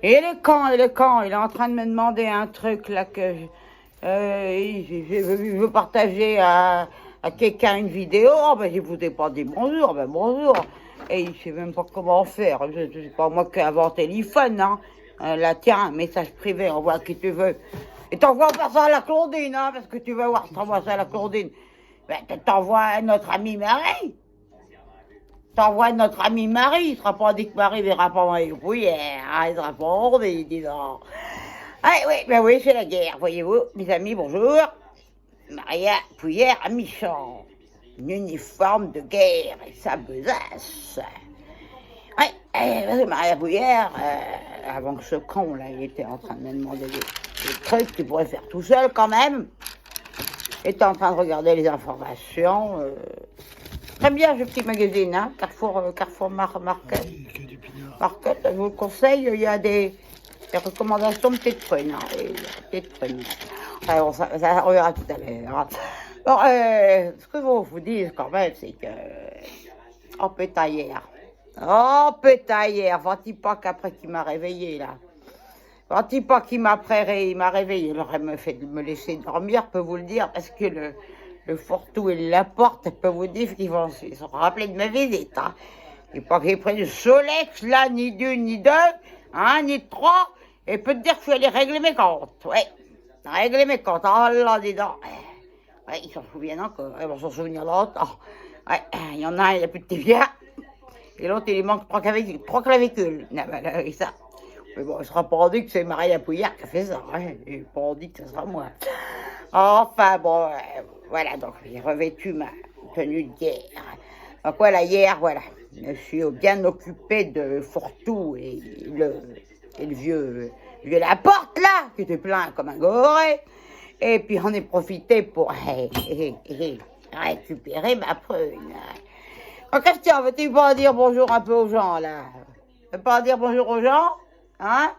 Et il est quand? Il est en train de me demander un truc là que je veux partager à quelqu'un une vidéo. Oh, ben, je vous ai pas dit bonjour, ben bonjour. Et il sait même pas comment faire. C'est pas moi qui ai inventé l'iPhone, hein. Là, tiens, un message privé, envoie à qui tu veux. Et t'envoies pas ça à la Claudine, hein, parce que tu veux voir si t'envoies ça à la Claudine. Ben, t'envoies à notre ami Marie. T'envoies notre ami Marie. Il sera pas dit que Marie verra pas Marie Pouillère. Hein, il sera pas ordi, dis donc. Ah, oui, ben oui, c'est la guerre, voyez-vous. Mes amis, bonjour. Maria Pouillère à Michon. Un uniforme de guerre et sa besace. Oui, parce que Maria Pouillère, avant que ce con, là, il était en train de me demander des trucs qu'il pourrait faire tout seul quand même. Il était en train de regarder les informations. Très bien, ce petit magazine, hein, Carrefour Market. Market, je vous le conseille, il y a des recommandations de petites prunes. Alors, ça on verra tout à l'heure. Bon, ce que je vous dis quand même, c'est que... Oh, pétaillère. Oh, pétaillère. Vois-tu pas qu'après qu'il m'a réveillé, là? Vois-tu pas qu'il m'a réveillé? Il aurait me laisser dormir, je peux vous le dire, parce que le Fortou et la porte, je peux vous dire qu'ils se sont rappelés de ma visite, hein. Il n'y a pas que j'ai pris du Solex, là, ni d'une, ni deux, hein, ni de trois. Et peut te dire que je suis allé régler mes comptes. Ouais, régler mes comptes. Oh là, dis donc. Ouais, ils s'en souviennent encore. Ils vont s'en souvenir longtemps. Ouais, il y en a un, il n'a plus de TVA. Et l'autre, il lui manque trois clavicules. Non, ben là, ça. Mais bon, il ne sera pas dit que c'est Maria Pouillard qui a fait ça. Hein. Il n'est pas dit que ce sera moi. Enfin, bon, voilà. Donc, j'ai revêtu ma tenue de guerre. Donc, voilà, hier, voilà. Je me suis bien occupé de Fortou et le vieux Laporte, là, qui était plein comme un goré. Et puis, on est profité pour récupérer ma prune. En question, veux-tu pas dire bonjour un peu aux gens, là? Tu veux pas dire bonjour aux gens? Hein?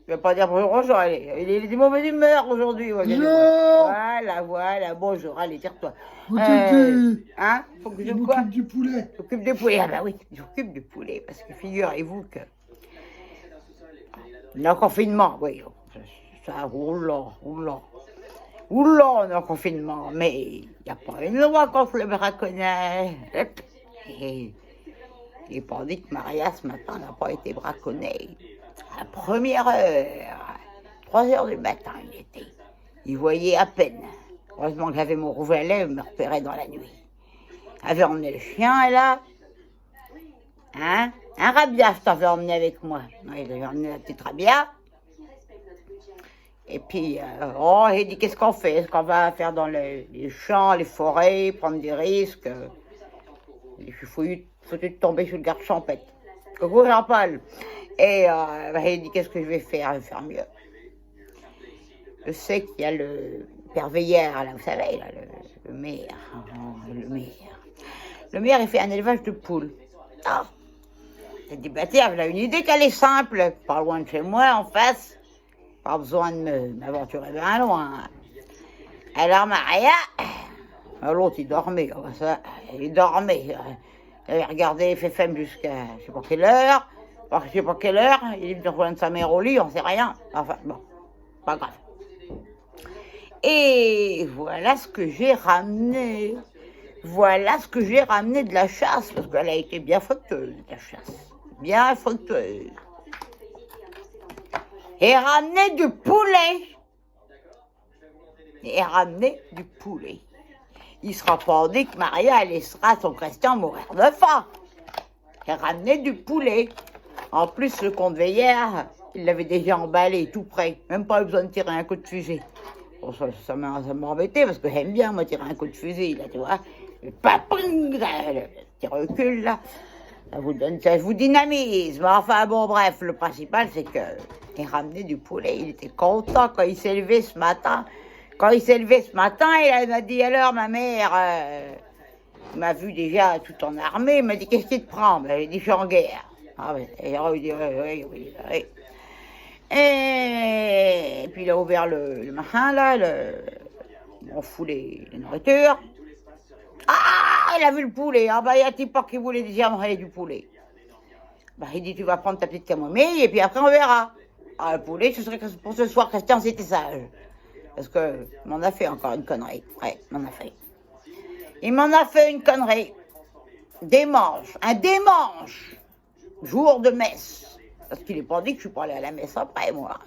Tu veux pas dire bonjour aux gens? Il est de mauvaise humeur aujourd'hui. Voilà, bonjour. Allez, tire-toi. Hein? Faut que je quoi? Du poulet. J'occupe du poulet. Ah bah oui, j'occupe du poulet. Parce que figurez-vous que... Le confinement, oui. Ça roule. Oula, on est en confinement. Mais il n'y a pas une loi contre le braconnage. Il n'est pas dit que Maria, ce matin, n'a pas été braconnée. À la première heure, 3 heures du matin, il était. Il voyait à peine. Heureusement que j'avais mon rouge à lèvres, me repérait dans la nuit. J'avais emmené le chien, là. Hein? Un rabia, je t'avais emmené avec moi. Oui, j'avais emmené la petite rabia. Et puis, j'ai dit, qu'est-ce qu'on fait? Est-ce qu'on va faire dans les champs, les forêts, prendre des risques? Je suis foutu de tomber sur le garde champêtre. Coucou Jean-Paul. Et j'ai dit, qu'est-ce que je vais faire? Je vais faire mieux. Je sais qu'il y a le père Veillère, là, vous savez, là, le maire. Le maire. Le maire, il fait un élevage de poules. Ah! J'ai dit, bah tiens, j'ai une idée qu'elle est simple. Pas loin de chez moi, en face. Pas besoin de m'aventurer bien loin. Alors, Maria, l'autre, il dormait. Il dormait. Il avait regardé FFM jusqu'à je sais pas quelle heure. Je sais pas quelle heure. Il est venu rejoindre sa mère au lit, on sait rien. Enfin, bon, pas grave. Et voilà ce que j'ai ramené. Voilà ce que j'ai ramené de la chasse, parce qu'elle a été bien fructueuse, la chasse. Bien fructueuse. Et ramené du poulet. Il sera pas dit que Maria laissera son Christian mourir de faim. Et ramené du poulet. En plus, le comte Veillère, il l'avait déjà emballé, tout prêt. Même pas eu besoin de tirer un coup de fusil. Bon, ça m'a embêté, parce que j'aime bien, moi, tirer un coup de fusil, là, tu vois. Le petit recul, là. Ça vous dynamise. Mais enfin, bon, bref, le principal, c'est qu'il ramenait du poulet. Il était content quand il s'est levé ce matin. Il m'a dit, alors, ma mère, il m'a vu déjà tout en armée. Il m'a dit, qu'est-ce qui te prend? Ben, j'ai dit, je suis en guerre. Ah, ben, et il dit, oui. Et puis, il a ouvert le machin, là, on fout les nourritures. Ah, il a vu le poulet. Ah, bah, il y a un type qui voulait déjà manger du poulet. Bah, il dit, tu vas prendre ta petite camomille et puis après on verra. Ah, le poulet, ce serait que pour ce soir, Christian, c'était sage. Parce que m'en a fait encore une connerie. Ouais, m'en a fait. Il m'en a fait une connerie. Dimanche, un dimanche, jour de messe. Parce qu'il n'est pas dit que je suis pas allée à la messe après, moi.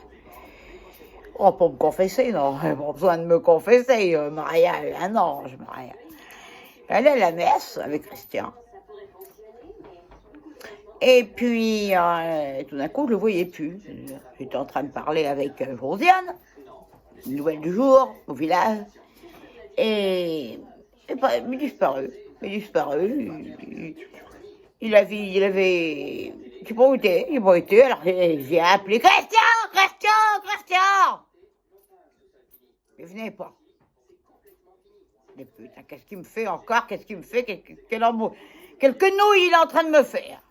Oh, pour me confesser, non. Pas besoin de me confesser, Maria, un ange, Maria. Elle est à la messe avec Christian. Et puis, tout d'un coup, je ne le voyais plus. J'étais en train de parler avec Josiane, une nouvelle du jour, au village. Et il est disparu. Il est disparu. Il avait... Je ne sais pas où il était. Il n'a pas été. Alors j'ai appelé Christian. Il ne venait pas. Mais putain, qu'est-ce qu'il me fait encore? Qu'est-ce qu'il me fait? Quelle quenouille il est en train de me faire?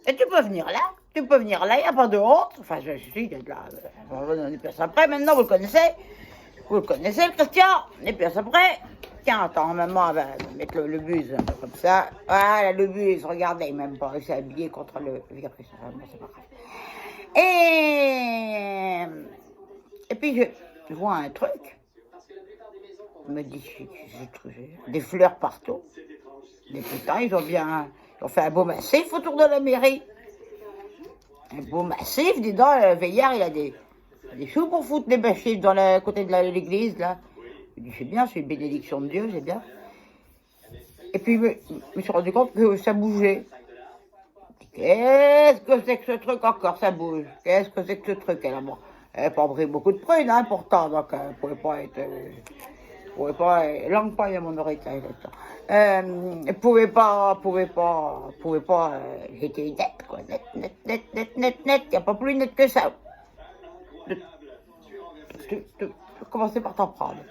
Et tu peux venir là, il n'y a pas de honte. Enfin, je suis là, on est plus après, maintenant vous le connaissez. Vous le connaissez, le Christian, on est plus après. Tiens, attends, maman va mettre le buse, un peu comme ça. Voilà, le buse, regardez, même pas, il s'est habillé contre le virus. C'est pas grave. Et puis, je vois un truc. Il me dit, j'ai des fleurs partout. Les putains, ils ont fait un beau massif autour de la mairie. Un beau massif, dedans, le veillard, il a des choux pour foutre des bâchers dans le côté de l'église, là. Je dis, c'est bien, c'est une bénédiction de Dieu, c'est bien. Et puis, je me suis rendu compte que ça bougeait. Qu'est-ce que c'est que ce truc encore, ça bouge? Qu'est-ce que c'est que ce truc? Alors, bon, elle n'a pas pris beaucoup de prunes, hein, pourtant, donc elle ne pouvait pas être... langue paille à mon oreille, pouvait pas, j'étais net, quoi, net, il n'y a pas plus net que ça. Tu commencer par t'en prendre.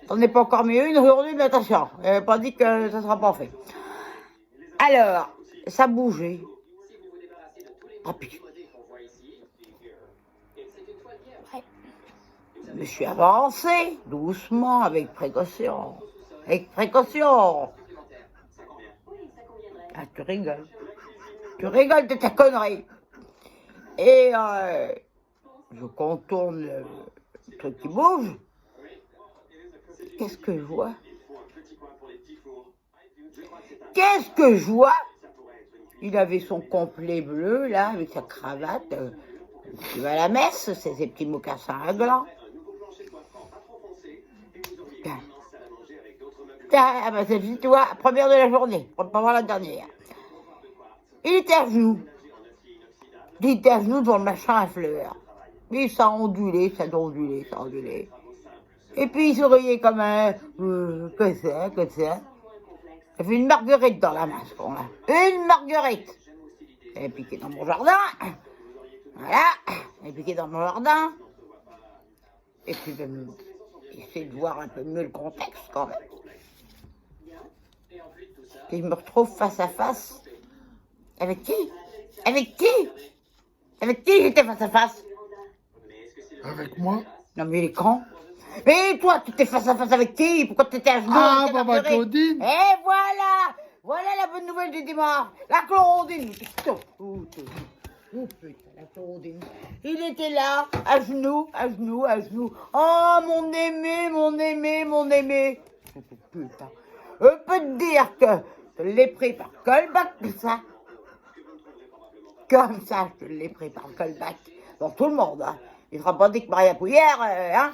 T'en es pas encore mis une aujourd'hui, mais attention, elle n'avait pas dit que ça ne sera pas fait. Alors, ça bougeait. Ah, putain. Je me suis avancé, doucement, avec précaution. Ah, tu rigoles. Tu rigoles de ta connerie. Et je contourne le truc qui bouge. Qu'est-ce que je vois? Il avait son complet bleu, là, avec sa cravate. Il va à la messe, c'est ses petits mocassins à gland. Tiens, bah c'est toi, première de la journée, pour ne pas voir la dernière. Il était à genoux. Devant le machin à fleurs. Mais ça ondulait. Et puis il souriait comme un... que ça. Il fait une marguerite dans la main, ce con-là. Une marguerite. Elle est piquée dans mon jardin. Voilà. Elle est piquée dans mon jardin. Et puis, j'essaie de voir un peu mieux le contexte, quand même. Et je me retrouve face à face. Avec qui j'étais face à face? Avec moi? Non, mais il est con. Mais toi, tu étais face à face avec qui? Pourquoi tu étais à genoux? Ah, maman Claudine! Et voilà! Voilà la bonne nouvelle du dimanche. La Claudine. Oh, putain, la Claudine. Il était là, à genoux. Oh, mon aimé. Putain. Je peux te dire que je l'ai pris par callback, ça. Comme ça, je l'ai pris par callback. Dans tout le monde, hein. Il ne sera pas dit que Maria Pouillère, hein.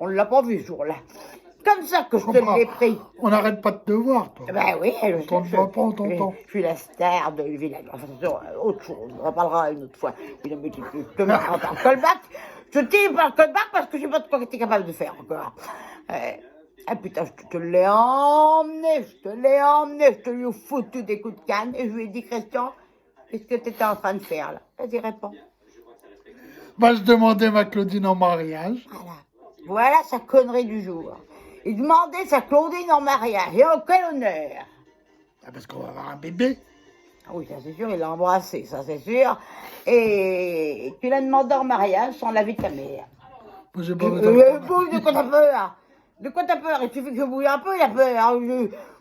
On ne l'a pas vu ce jour-là. Comme ça que je te l'ai pris. On n'arrête pas de te voir, toi. Ben oui, on t'entend pas, on t'entend. Je suis la star du village. Enfin, autre chose, on en parlera une autre fois. Je te mets par callback. Je te dis par callback parce que je ne sais pas de quoi tu es capable de faire encore. Ah putain, je te l'ai emmené, je te lui ai foutu des coups de canne et je lui ai dit, Christian, qu'est-ce que tu étais en train de faire là? Vas-y, réponds. Bah, je demandais ma Claudine en mariage. Voilà sa connerie du jour. Il demandait sa Claudine en mariage. Et en quel honneur? Ah, parce qu'on va avoir un bébé. Ah oui, ça c'est sûr, il l'a embrassé, ça c'est sûr. Et tu l'as demandé en mariage sans l'avis de ta mère. Moi, j'ai pas besoin de quoi t'as peur? De quoi t'as peur? Il suffit que je bouille un peu, il a peur.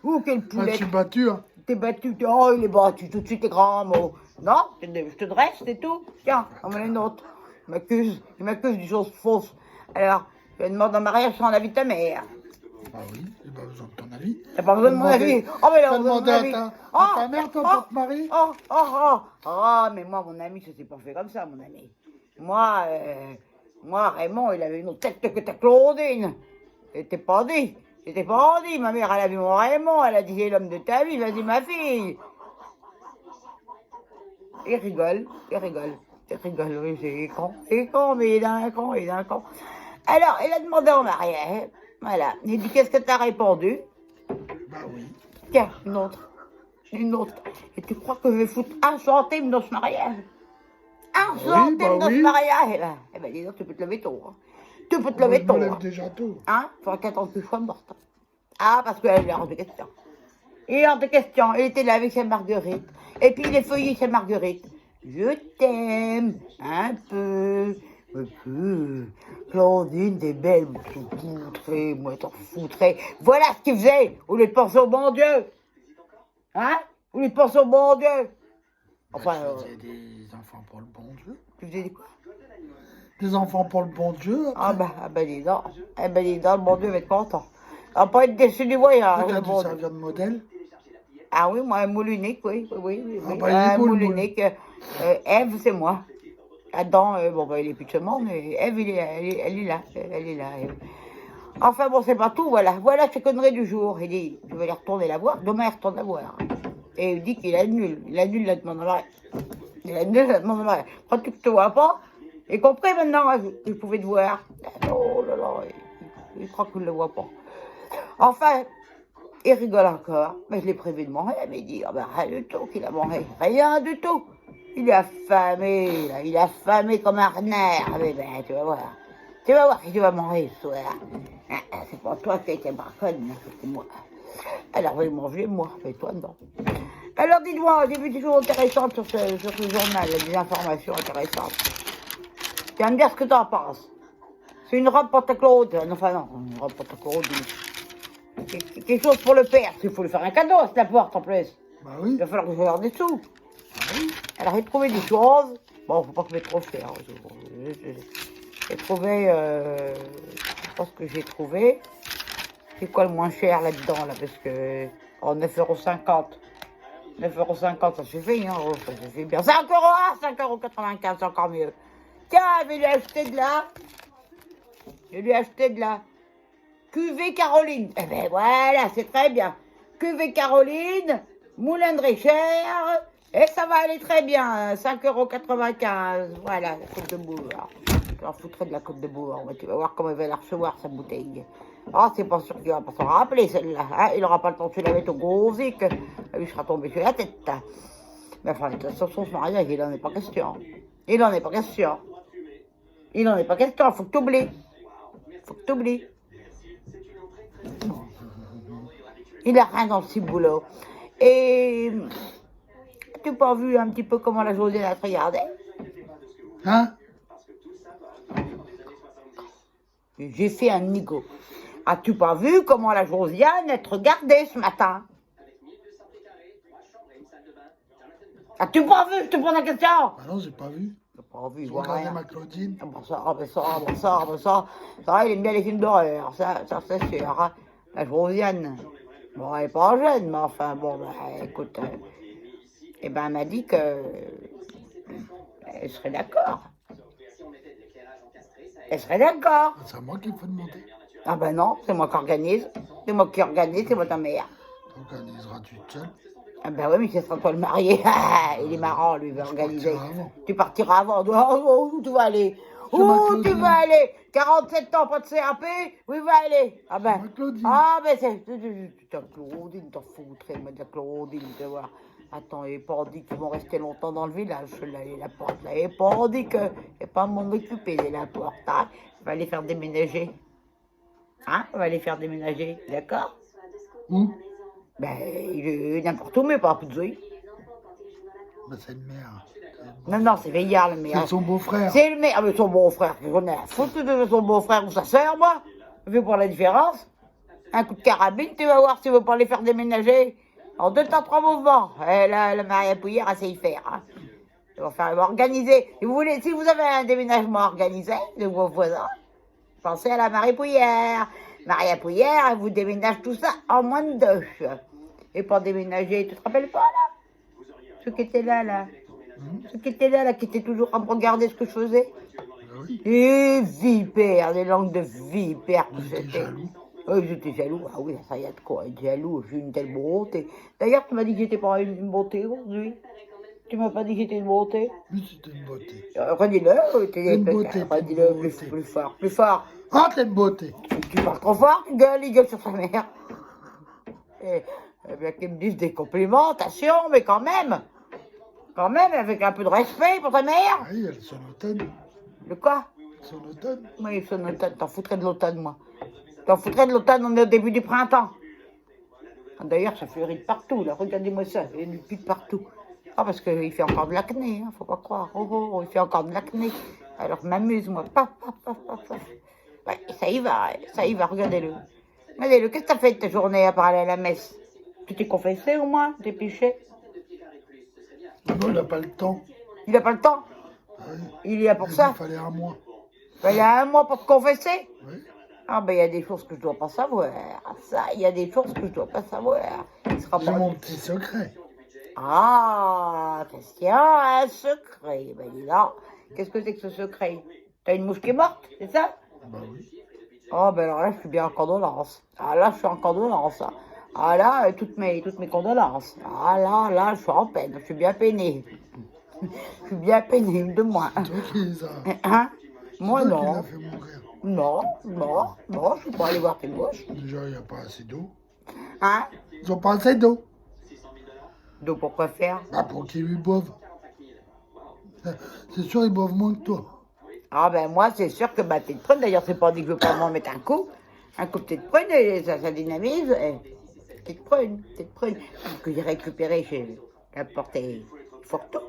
Ouh, quel poulet. Je suis battu, hein. T'es battu, oh, il est battu, tout de suite, t'es grand mot. Non, je te dresse, c'est tout. Tiens, on met une autre. Il m'accuse des choses fausses. Alors, je demande en mariage sans l'avis de ta mère. Bah oui, j'ai pas besoin de ton avis. T'as pas besoin de mon avis. Oh, mais T'as là, besoin de demandé mon à avis. ta mère, toi, pour te marier? Mais moi, mon ami, ça s'est pas fait comme ça, mon ami. Moi, Raymond, il avait une autre tête que ta Claudine. C'était pas dit. C'était pas dit. Ma mère, elle a vu mon Raymond. Elle a dit, c'est l'homme de ta vie. Vas-y, ma fille. Il rigole. Oui, c'est con, mais il a un con. Alors, il a demandé en mariage. Voilà. Il dit, qu'est-ce que t'as répondu? Bah oui. Tiens, une autre. Et tu crois que je vais foutre un centime dans ce mariage? Un centime dans ce mariage? Eh ben, dis donc, tu peux te lever tôt. Hein. Tu peux te lever tôt. Je me lève déjà tôt. Hein? Faudra qu'attendre que je sois morte. Ah, parce qu'elle est hors de question. Il est hors de question. Il était là avec sa Marguerite. Et puis, il est feuillé sa Marguerite. Je t'aime un peu. Claudine, t'es belle, moi t'en foutrais. Voilà ce qu'il faisait, au lieu de penser au bon Dieu. Hein? Au lieu de penser au bon Dieu. Enfin, tu faisais des enfants pour le bon Dieu. Tu faisais quoi? Des enfants pour le bon Dieu. Après. Ah ben dis donc. Le bon Dieu va être content. On va pas être déçu du voyage. Tu as dû servir de modèle. Ah oui, moi, un moule unique, oui. Ah bah, un moule unique. Ève, c'est moi. Adam, il est plus de ce monde, mais Ève, elle est là. Enfin bon, c'est pas tout, voilà. Voilà ces conneries du jour. Il dit, je vais aller retourner la voir. Demain, il retourne la voir. Et il dit qu'il annule. Il annule la demande de mariage. Crois-tu que je te vois pas? Et compris maintenant que je pouvais te voir. Oh là là, il croit qu'il ne le voit pas. Enfin, il rigole encore. Mais je l'ai prévu de manger. Mais il dit, rien du tout qu'il a mangé. Rien du tout. Il est affamé, là. Il est affamé comme un renard. Mais ben, tu vas voir. Tu vas voir que tu vas manger ce soir. C'est pas toi qui as été braconne, c'est moi. Alors, je vais manger, moi. Mais toi, non. Alors, dites-moi, j'ai vu des choses intéressantes sur ce journal, des informations intéressantes. Tu vas me dire ce que tu en penses. C'est une robe pour ta Claude. Enfin, non, une robe pour ta Claude. Quelque chose pour le père. Il faut lui faire un cadeau à cette porte en plus. Bah oui. Il va falloir que je leur des sous. Alors, j'ai trouvé des choses. Bon, faut pas que je mette trop cher. J'ai trouvé. Je pense que j'ai trouvé. C'est quoi le moins cher là-dedans, là? Parce que. Oh, 9,50 €. 9,50 €, ça suffit, hein. Oh, ça suffit bien. 5 €, 5,95 €, c'est encore mieux. Tiens, je vais lui acheter de la. Cuvée Caroline. Eh ben voilà, c'est très bien. Cuvée Caroline, Moulin de Réchère. Et ça va aller très bien, 5,95 €. Voilà, la Côte de Bourg. Je leur foutrais de la Côte de Bourg. Tu vas voir comment il va la recevoir, sa bouteille. Ah, c'est pas sûr qu'il va pas s'en rappeler, celle-là. Hein, il n'aura pas le temps de se la mettre au gros zik. Il sera tombé sur la tête. Mais enfin, de toute façon, ce mariage, il n'en est pas question. Il n'en est pas question. Faut que tu oublies. Il a rien dans le ciboulot. Et... Tu pas vu un petit peu comment la Josiane a te regardé? Hein? J'ai fait un nigo. As-tu pas vu comment la Josiane a te regardé ce matin? As-tu pas vu? Je te pose la question. Ah non, j'ai pas vu. J'ai pas vu, Je regardais ma Claudine. Ça, il aime bien les films d'horreur, ça c'est sûr. Hein. La Josiane, bon, elle est pas jeune, mais enfin, bon, écoute, elle m'a dit que elle serait d'accord. C'est à moi qu'il faut demander. Ah ben non, c'est moi qui organise. C'est moi ta mère. T'organiseras-tu seul? Ah ben oui, mais ce sera toi le marié. Il est marrant, lui, il va organiser. Avant. Tu partiras avant. Où tu vas aller? Où tu vas aller? 47 ans, pas de CAP? Où il va aller? Ah ben. C'est ta Claudine, t'en foutrais, mais ta Claudine, tu vois. Attends, il n'est pas dit qu'ils vont rester longtemps dans le village, là, la porte, là. Il n'est pas dit que c'est pas mon occupé, la porte, hein. Il va les faire déménager. Hein? On va les faire déménager, d'accord? Où? Ben, il est n'importe où, mais pas à Poudzouille. Ben, c'est le maire. Non, c'est Veillard, le maire. C'est son beau-frère. C'est le maire, mais son beau-frère. J'en ai foutu de son beau-frère ou sa sœur, moi. Vu pour la différence. Un coup de carabine, tu vas voir si tu veux pas les faire déménager. En 2 temps, 3 mouvements. Et là, le Maria Pouillère, elle sait y faire. Hein. Il va organiser. Si vous avez un déménagement organisé de vos voisins, pensez à la Marie Pouillère. Maria Pouillère, elle vous déménage tout ça en moins de 2. Et pour déménager, tu te rappelles pas, là? Ceux qui étaient là. Ceux qui étaient là, qui étaient toujours à me regarder ce que je faisais. Oui. Et vipères, des langues de vipères que J'étais c'était. jaloux. Oui, j'étais jaloux. Ah oui, ça y a de quoi être jaloux. J'ai une telle beauté. D'ailleurs, tu m'as dit que j'étais pas une beauté aujourd'hui. Tu m'as pas dit que j'étais une beauté. Mais c'était une beauté. Redis-le. Une beauté, Redis-le une beauté. plus fort, plus fort. Ah, t'es une beauté. Tu parles trop fort, il gueule sur sa mère. Eh bien qu'ils me disent des complimentations, mais quand même, avec un peu de respect pour ta mère. Oui, elle son automne. De quoi? Son automne. Oui, son automne, t'en foutrais de l'automne, moi. T'en foutrais de l'automne, on est au début du printemps. D'ailleurs, ça fleurit de partout, là, regardez-moi ça, il y a du pus de partout. Ah, parce qu'il fait encore de l'acné, hein, faut pas croire. Oh, il fait encore de l'acné. Alors, m'amuse-moi. Paf. Ouais, ça y va, regardez-le. Regardez-le, qu'est-ce que t'as fait de ta journée à part aller à la messe? Tu t'es confessé au moins? T'es péché? Non, il n'a pas le temps. Il n'a pas le temps? Oui. Il y a pour Il ça? fallait un mois. Ben, il y a un mois pour te confesser? Oui. Ah ben il y a des choses que je dois pas savoir. Ça, il y a des choses que je dois pas savoir. Il sera J'ai pas... mon petit secret. Ah, Christian a un secret. Ben dis là, qu'est-ce que c'est que ce secret? T'as une mouche qui est morte, c'est ça? Bah oui. Oh ben alors là, je suis bien en condolence. Ah là, je suis en condolence. Ah là, toutes mes condolences. Ah là, je suis en peine. Je suis bien peinée. Je suis bien peinée de moi. C'est toi qui les as. Hein? Moi C'est toi qui non. l'as fait mourir. Non, je suis pas allée voir tes mouches. Déjà, il n'y a pas assez d'eau. Hein? Ils n'ont pas assez d'eau. Donc pourquoi faire? Bah, pour qu'ils lui boivent. C'est sûr, ils boivent moins que toi. Ah ben moi, c'est sûr que ma petite prune, d'ailleurs, c'est pas dit que je veux pas m'en mettre un coup petite prune, et ça dynamise. Petite prune. Que j'ai récupéré chez la portée Forto.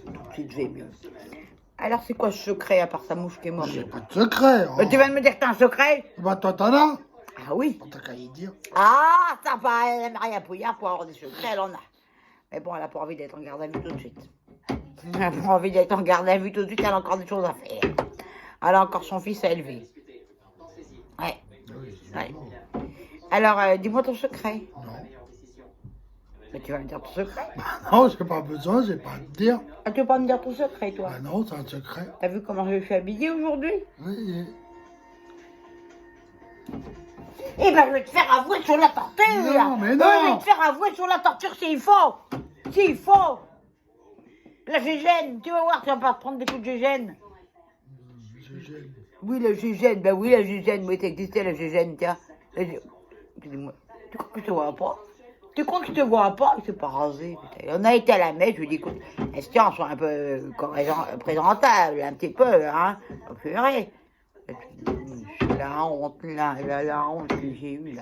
Tout de suite, je vais mieux. Alors, c'est quoi ce secret à part sa mouche qui est morte? J'ai pas de secret. Oh. Tu vas me dire que t'as un secret? Bah, toi, t'en as. Ah oui. T'as qu'à y dire. Ah, ça va, elle aime rien Pouillard pour avoir des secrets, elle en a. Mais bon, elle n'a pas envie d'être en garde à vue tout de suite. Elle n'a pas envie d'être en garde à vue tout de suite, elle a encore des choses à faire. Elle a encore son fils à élever. Ouais. Ouais. Alors, dis-moi ton secret. Non. Mais tu vas me dire ton secret? Non, j'ai pas besoin, j'ai pas à te dire. Ah, tu veux pas me dire ton secret, toi? Ah non, c'est un secret. T'as vu comment je suis habillée aujourd'hui? Oui. Eh ben, je vais te faire avouer sur la torture. Non, mais non. Je vais te faire avouer sur la torture s'il faut. S'il faut. La gégène, tu vas voir, tu vas pas te prendre des coups de gégène. Gégène. Oui, la gégène, ben oui, la gégène, oui, ça existait, la gégène, tiens. Dis-moi, tu crois que je te vois pas? Tu crois que je te vois pas? Il s'est pas rasé, putain. On a été à la messe, je lui ai dit, écoute, Estienne, sois un peu présentable, un petit peu, hein. Purée. La honte que j'ai eue,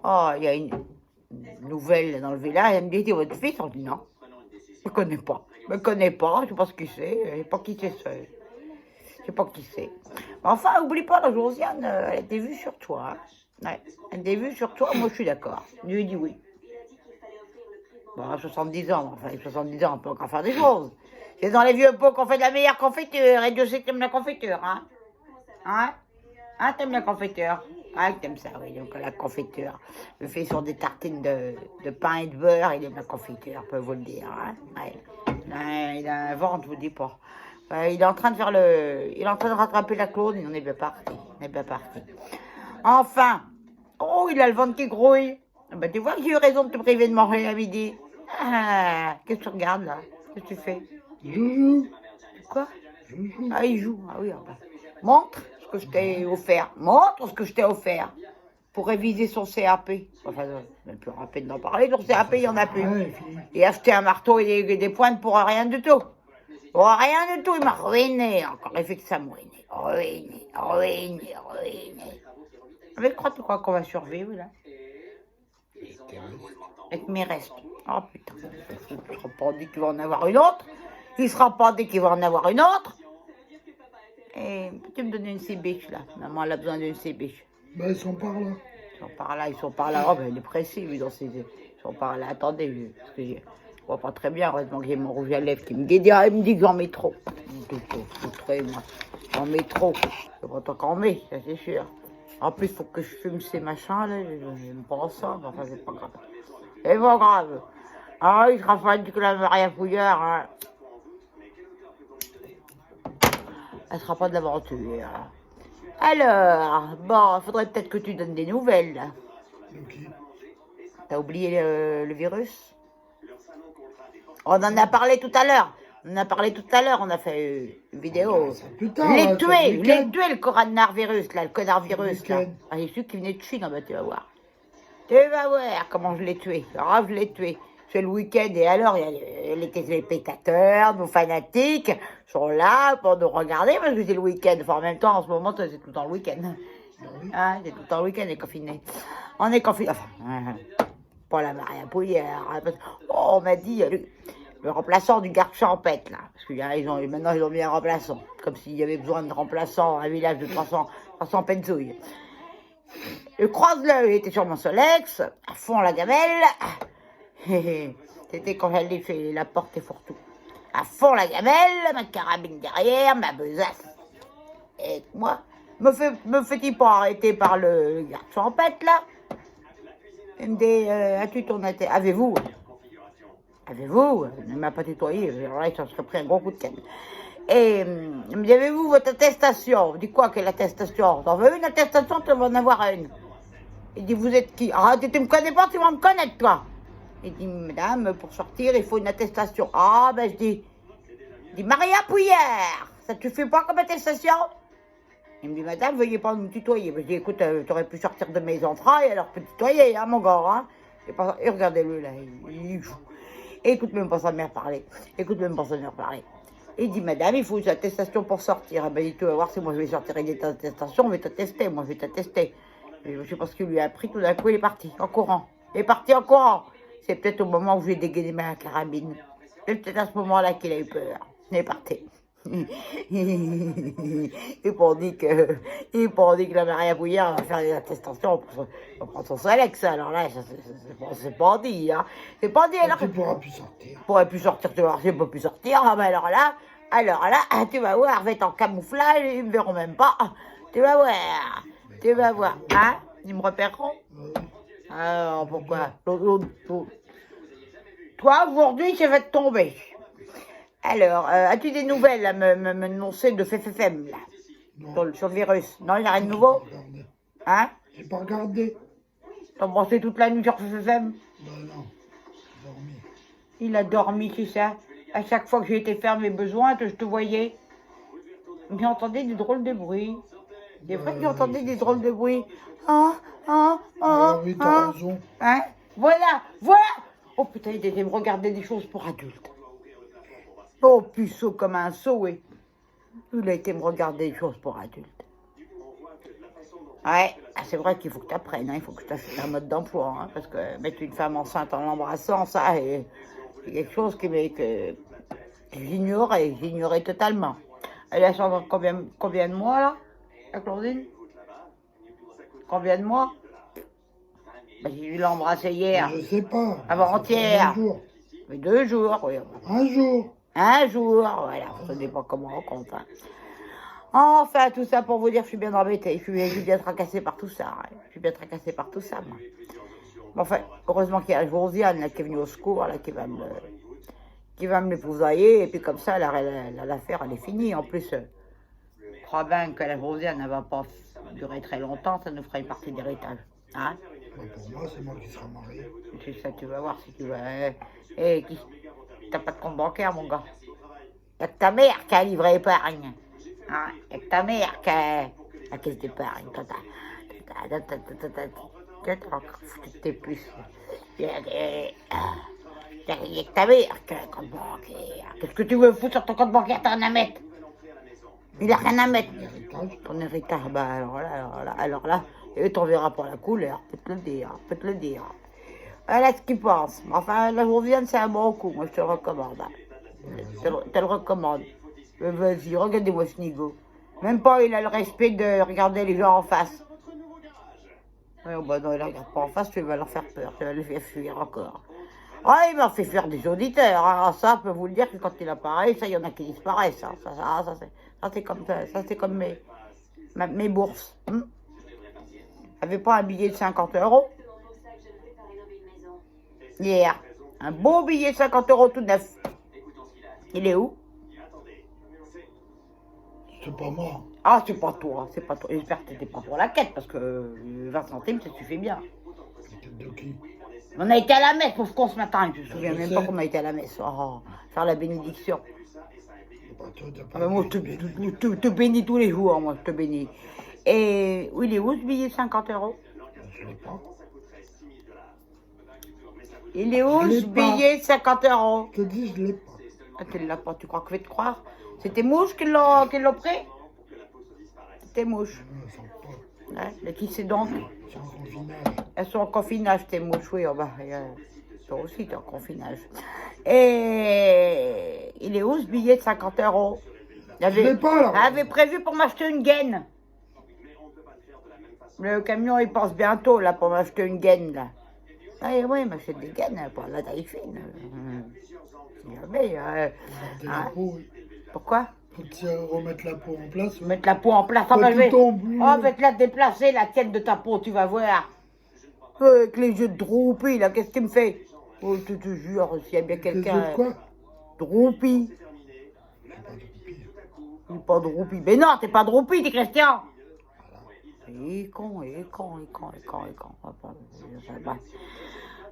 Oh, il y a une nouvelle dans le village, elle me dit, c'est votre fils? On dit non. Je ne connais pas, je sais pas ce qu'il c'est, je sais pas qui c'est ça. Je sais pas qui c'est. Mais enfin, oublie pas, la Josiane, elle a été vue sur toi. Hein. Ouais, elle a été vue sur toi, moi je suis d'accord. Je lui ai dit oui. Bon, à 70 ans, enfin, 70 ans, on peut encore faire des choses. C'est dans les vieux pots qu'on fait de la meilleure confiture, et Dieu sait que t'aimes la confiture, hein? Hein? Hein, t'aimes la confiture? Ah, t'aimes ça, oui, donc la confiture. Je fais sur des tartines de pain et de beurre, il aime la confiture, je peux vous le dire, hein? Ouais. Il a un ventre, je vous dis pas. Il est en train de faire il est en train de rattraper la Claude, on est bien parti. Enfin, oh, il a le ventre qui grouille. Ben, tu vois que j'ai eu raison de te priver de manger à midi. Ah, qu'est-ce que tu regardes là? Qu'est-ce que tu fais? Joujou. Quoi? Joujou. Ah, il joue. Ah oui, ah ben. Montre ce que je t'ai offert. Montre ce que je t'ai offert. Pour réviser son CAP. Enfin, même plus la peine d'en parler. Son CAP, il n'y en a plus. Et acheter un marteau et des pointes pour rien du tout. Pour rien du tout, il m'a ruiné. Encore, il fait que ça me ruiner. Ruiné. Mais tu crois qu'on va survivre, là? Avec mes restes. Oh putain, il ne sera pas dit qu'il va en avoir une autre. Il sera pas dit qu'il va en avoir une autre. Et tu me donnes une cibiche, là. Maman, elle a besoin d'une cibiche. Ben, ils sont par là. Ils sont par là, ils sont par là. Oh, ben, il est pressé, lui, dans ses... Ils sont par là. Attendez, parce que je vois pas très bien. Heureusement que j'ai mon rouge à lèvres qui me guédit. Ah, il me dit que j'en mets trop. Moi. J'en mets trop. C'est pas toi qu'en mets, ça c'est sûr. En plus, il faut que je fume ces machins, là. Je me prends ça, mais enfin, c'est pas grave. C'est pas grave. Ah, il sera pas dit que la Maria Fouillard, hein. Elle sera pas de l'aventure. Alors, bon, faudrait peut-être que tu donnes des nouvelles, là. Ok. T'as oublié le virus? On en a parlé tout à l'heure. On en a parlé tout à l'heure, on a fait une vidéo. Plus tard, Je l'ai là, tué, ce je l'ai week-end. tué, le coronavirus, là, le connard-virus, là. week-end. Ah, c'est celui qui venait de Chine, bah, tu vas voir. Tu vas voir comment je l'ai tué. Ah, je l'ai tué. C'est le week-end, et alors, il y a les téléspectateurs, nos fanatiques, sont là pour nous regarder, parce que c'est le week-end. Enfin, en même temps, en ce moment, c'est tout le temps le week-end. Ah, c'est tout le temps le week-end, on est confiné. On est confiné. Enfin, pas la Maria Pouillère. Hein, oh, on m'a dit le remplaçant du garde champêtre, là. Parce que maintenant, ils ont mis un remplaçant. Comme s'il y avait besoin de remplaçant à un village de 300 penzouilles. Le croise-le, il était sur mon Solex, à fond la gamelle. C'était quand j'allais faire la porte et fourre-tout. À fond la gamelle, ma carabine derrière, ma besace. Et moi, me fait-il pas arrêter par le garde champêtre, là? Il me dit, as-tu ton avez-vous? Il ne m'a pas tutoyé, alors là, il s'en serait pris un gros coup de canne. Et il me dit, avez-vous votre attestation? Je dis quoi, quelle attestation? T'en veux une attestation, tu vas en avoir une. Il dit, vous êtes qui? Ah, tu me connais pas, tu vas me connaître, toi. Il dit, madame, pour sortir, il faut une attestation. Ah, ben, je dis Maria Pouillère, ça te fait pas comme attestation? Il me dit, madame, veuillez pas me tutoyer. Je dis, écoute, tu aurais pu sortir de mes entrailles, alors peux tutoyer, hein, mon gars, hein. Et regardez-le, là, il joue. Et écoute même pas sa mère parler. Il dit, madame, il faut une attestation pour sortir. Ah ben, il dit, tu vas voir, si moi je vais sortir une attestation, on va t'attester, moi je vais t'attester. Je sais pas ce qu'il lui a appris, tout d'un coup, il est parti, en courant. Il est parti en courant. C'est peut-être au moment où j'ai dégainé ma carabine. C'est peut-être à ce moment-là qu'il a eu peur. Il est parti. Et pour dire que la Maria Bouillard va faire des attestations pour prendre son Solex, alors là, c'est pas dit, hein. C'est pas dit, alors. Tu pourras plus sortir. Pourrais plus sortir, tu vas voir, j'ai pas pu sortir, ah ben alors là, tu vas voir, va être en camouflage, ils me verront même pas. Tu vas voir, hein, ils me repéreront. Alors, pourquoi? Toi, aujourd'hui, c'est fait tomber. Alors, as-tu des nouvelles à m'annoncer de FFM, là? Sur le virus? Non, il n'y a rien de nouveau? Hein? J'ai pas regardé. T'as brossé toute la nuit sur FFM? Ben non, j'ai dormi. Il a dormi, c'est ça? À chaque fois que j'ai été faire mes besoins, je te voyais. J'entendais des drôles de bruits. Des fois que j'entendais des drôles de bruits. Oui, t'as raison. Hein? Voilà! Oh putain, il était me regarder des choses pour adultes. Oh, puceau comme un seau, oui. Il a été me regarder des choses pour adultes. Ouais, c'est vrai qu'il faut que tu apprennes, hein. Il faut que tu fasses un mode d'emploi, hein, parce que mettre une femme enceinte en l'embrassant, ça, c'est quelque chose que j'ignorais totalement. Elle a changé combien de mois, là, la Claudine? Combien de mois? Ben, j'ai dû l'embrasser hier. Je sais pas. Avant-hier. 2 jours. Mais 2 jours, oui. Un jour. Voilà, je ne sais pas comment on compte. Hein. Enfin, tout ça pour vous dire, je suis bien embêtée, je suis bien tracassée par tout ça. Hein. Je suis bien tracassée par tout ça, moi. Bon, enfin, heureusement qu'il y a Josiane là, qui est venue au secours, là, qui va me l'épousailler, et puis comme ça, l'affaire, elle est finie. En plus, je crois bien que la Josiane ne va pas durer très longtemps, ça nous fera une partie d'héritage. Hein? Pour moi, c'est moi qui serai marié. C'est ça, tu vas voir si tu vas. T'as pas de compte bancaire, mon gars. Il n'y a que ta mère qui a livré épargne. Hein? Il n'y a que ta mère qui a la caisse d'épargne. T'es plus. Il n'y a que ta mère qui a un compte bancaire. Qu'est-ce que tu veux foutre sur ton compte bancaire? T'as rien à mettre. Il n'a rien à mettre. Ton héritage, bah alors là, et t'en verras pas la couleur, peut te le dire. Voilà ce qu'il pense. Enfin, la Josiane, c'est un bon coup, moi je te le recommande. Je te le recommande. Vas-y, regardez-moi ce nigo. Même pas, il a le respect de regarder les gens en face. Ouais, oh, bah non, il ne regarde pas en face, tu vas leur faire peur, tu vas les faire fuir encore. Ah, il m'a fait fuir des auditeurs. Ah, ça, je peux vous le dire que quand il apparaît, ça, il y en a qui disparaissent. Ça c'est comme ça. Ça, c'est comme mes bourses. J'avais pas un billet de 50 € hier. Un beau billet de 50 € tout neuf. Il est où? C'est pas moi. Ah, c'est pas toi, c'est pas toi. J'espère que t'étais pas pour la quête, parce que 20 centimes, ça suffit bien. Quête de qui? On a été à la messe, pauvre con, ce matin. Je me souviens Je même sais. pas qu'on a été à la messe. Oh, faire la bénédiction. Bah, toi, t'as Ah, pas ben, moi, je te bénis tous les jours, moi, je te bénis. Et où il est où ce billet de 50 €? Je l'ai pas. Il est où Je l'ai ce pas. billet de 50 €? Je te dis, je l'ai pas. Ah, tu l'as pas, tu crois que je vais te croire? C'était Mouche qui l'a pris? C'était Mouche. Non, elles sont pas. Ouais, mais qui c'est donc? Elles sont en confinage. Elles sont en confinage, tes mouches, oui. Oh, bah, toi aussi, t'es en confinage. Et il est où ce billet de 50 €? Je l'ai pas, là. J'avais prévu pour m'acheter une gaine. Le camion, il passe bientôt, là, pour m'acheter une gaine, là. Ah, oui, m'achète des gaines, pour la taille fine. Jamais, Garder la ah, peau, oui. pourquoi? Faut remettre la peau en place. Oui. Mettre la peau en place. Ah, Faut bah, je vais... tout tombe. Oh, je vais te la déplacer, la tienne de ta peau, tu vas voir. Avec les yeux de Droupi, là, qu'est-ce qu'il me fait? Oh, je te jure, s'il y a bien quelqu'un... De quoi? Droupi. Je sais pas de pire. Il n'est pas Droupi. Mais non, t'es pas Droupi, t'es Christian. Il est con.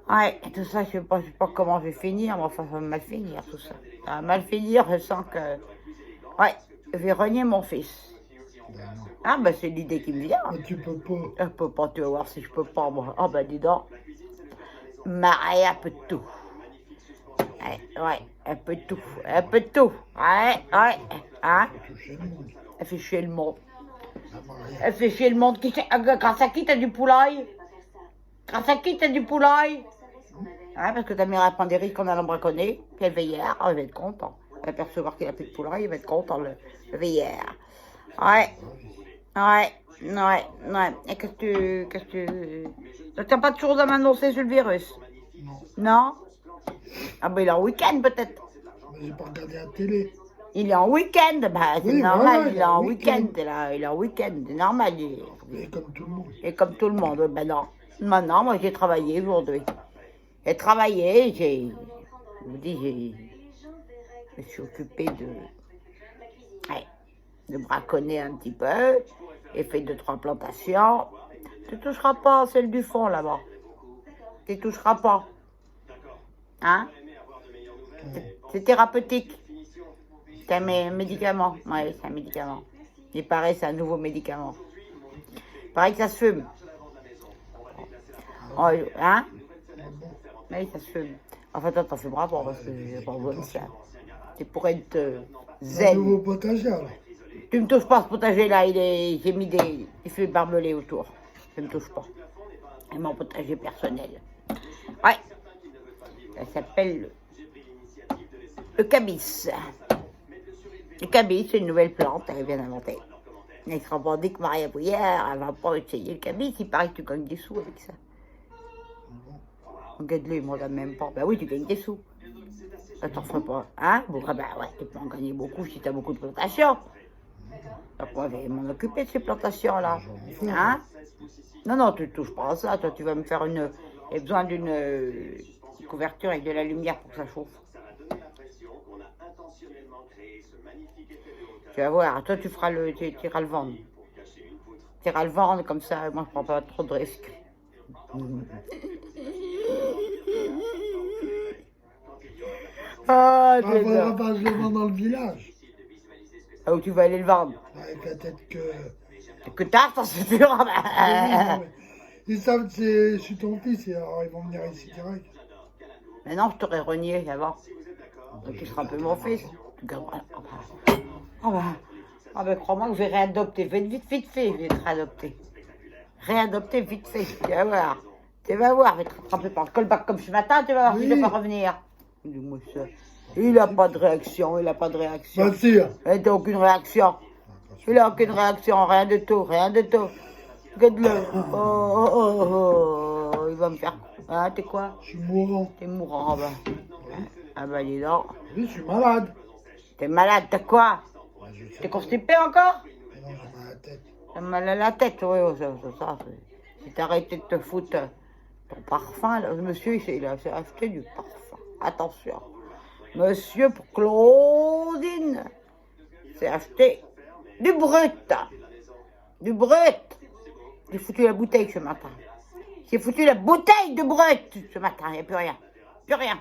Ouais, tout ça, je sais pas comment je vais finir, mais enfin, ça va mal finir, tout ça. Ça va mal finir, je sens que... Ouais, je vais renier mon fils. Ben non. Ah, bah c'est l'idée qui me vient. Mais tu peux pas. Je peux pas, tu vas voir si je peux pas, moi. Ah, bah dis donc. Marie, un peu de tout. Ouais, un peu de tout. Un peu de tout. Ouais. Hein? Toucher le monde. Elle fait chier le monde. La Maria. Elle fait chier le monde. Grâce à qui t'as du poulaille? Grâce à qui t'as du poulaille? Hein, parce que ta mère prend des risques en allant braconner. Puis elle veillère, elle va être content. Elle va percevoir qu'il a plus de poulaille, elle va être content, le veillère. Ouais. Et qu'est-ce que tu... T'as pas de choses à m'annoncer sur le virus? Non. Non? Ah ben il est en week-end peut-être. Mais j'ai pas regardé la télé. Il est en week-end, bah c'est Oui, normal, voilà, il est en week-end, il est en week-end, c'est normal. Et comme tout le monde. Et comme tout le monde, ben non. Maintenant, moi j'ai travaillé aujourd'hui. J'ai travaillé, je vous dis, je me suis occupée de braconner un petit peu. J'ai fait 2-3 plantations. Tu toucheras pas à celle du fond là-bas. Tu toucheras pas. Hein? C'est thérapeutique. C'est un médicament. Oui, c'est un médicament. Il paraît c'est un nouveau médicament. Il paraît que ça se fume. Oh, hein? Oui, ça se fume. Enfin, toi, t'en fumeras pas parce que c'est pas bon ça. C'est pour être Un zen. nouveau potager, alors. Tu me touches pas ce potager là, j'ai mis des feuilles barbelées autour. Tu me touches pas. C'est mon potager personnel. Ouais. Ça s'appelle le cabis. Le cabis, c'est une nouvelle plante, elle vient d'inventer. Elle sera pas dit que Maria Bouillère, elle va pas essayer le cabis, il paraît que tu gagnes des sous avec ça. Regarde-le, il me regarde même pas. Ben oui, tu gagnes des sous. Ça t'en ferait pas. Hein? Bon, ben ouais, tu peux en gagner beaucoup si tu as beaucoup de plantations. Donc moi, je vais m'en occuper de ces plantations-là. Hein? Non, tu ne touches pas à ça. Toi, tu vas me faire une... J'ai besoin d'une couverture avec de la lumière pour que ça chauffe. Tu vas voir. Toi, tu iras le vendre. Tu iras le vendre comme ça. Moi, je prends pas trop de risques. Ah, Ah, faudra pas que je le vende dans le village. Ah, où tu vas aller le vendre? Avec la tête que... Que t'as, ça c'est sûr. Oui, non, mais ils savent que je suis ton fils, et alors ils vont venir ici direct. Mais non, je t'aurais renié avant. Donc tu seras un peu mon fils. Ah ben crois-moi que je vais réadopter. Vite fait, je vais te réadopter. Réadopter vite fait, tu vas voir. Tu vas voir, je vais te rattraper par le callback comme ce matin, tu vas voir s'il ne va pas revenir. Dis-moi ça. Il n'a pas de réaction, Pas sûr. Il n'a aucune réaction. Il n'a aucune réaction, rien de tout. Regarde-le. Oh, il va me faire... Hein, t'es quoi? Je suis mourant. T'es mourant, ah bah. Ah bah, dis donc. Oui, je suis malade. T'es malade, t'as quoi? Ouais, je sais T'es pas. constipé encore? Mais non, j'ai mal à la tête. T'as mal à la tête, oui, ça. Si t'arrêtais de te foutre ton parfum, là, monsieur, il a acheté du parfum. Attention. Monsieur, pour Claudine, c'est acheté du brut. Du brut. J'ai foutu la bouteille ce matin. J'ai foutu la bouteille de brut ce matin, il n'y a plus rien. Plus rien.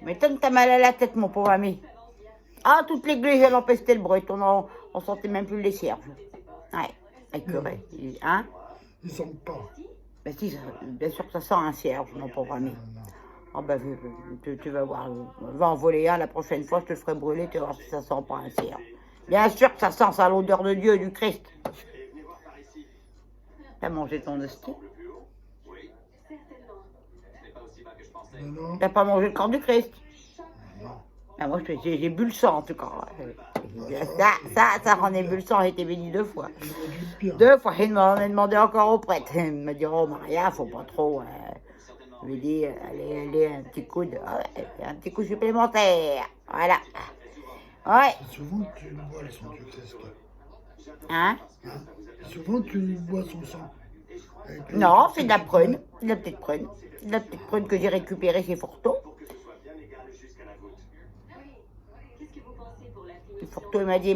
M'étonne, t'as mal à la tête, mon pauvre ami. Ah, toute l'église, elle empestait le brut. On sentait même plus les cierges. Ouais, écœuré. Hein? Ils sentent pas. Ben si, bien sûr que ça sent un cierge, mon pauvre ami. Non. Ah ben, tu vas voir. Va en voler un la prochaine fois, je te ferai brûler, tu vas voir si ça sent pas un cierge. Bien sûr que ça sent ça, l'odeur de Dieu, du Christ. T'as mangé ton hostie? Non. T'as pas mangé le corps du Christ? Non. Ah, moi, j'ai bu le sang, en tout cas. Ça, j'en ai bu le sang, j'ai été béni 2 fois. Ils ont du bien. 2 fois, il m'en a demandé encore au prêtre. Il me dit, oh Maria, faut pas trop. Je lui ai dit, allez, un petit coup un petit coup supplémentaire. Voilà. Ouais. C'est souvent que tu bois le sang du Christ. Hein? Hein? Souvent tu bois son sang. Non, c'est de la prune. C'est de la petite prune. C'est de la petite prune que j'ai récupérée chez Forto. Forto, il m'a dit,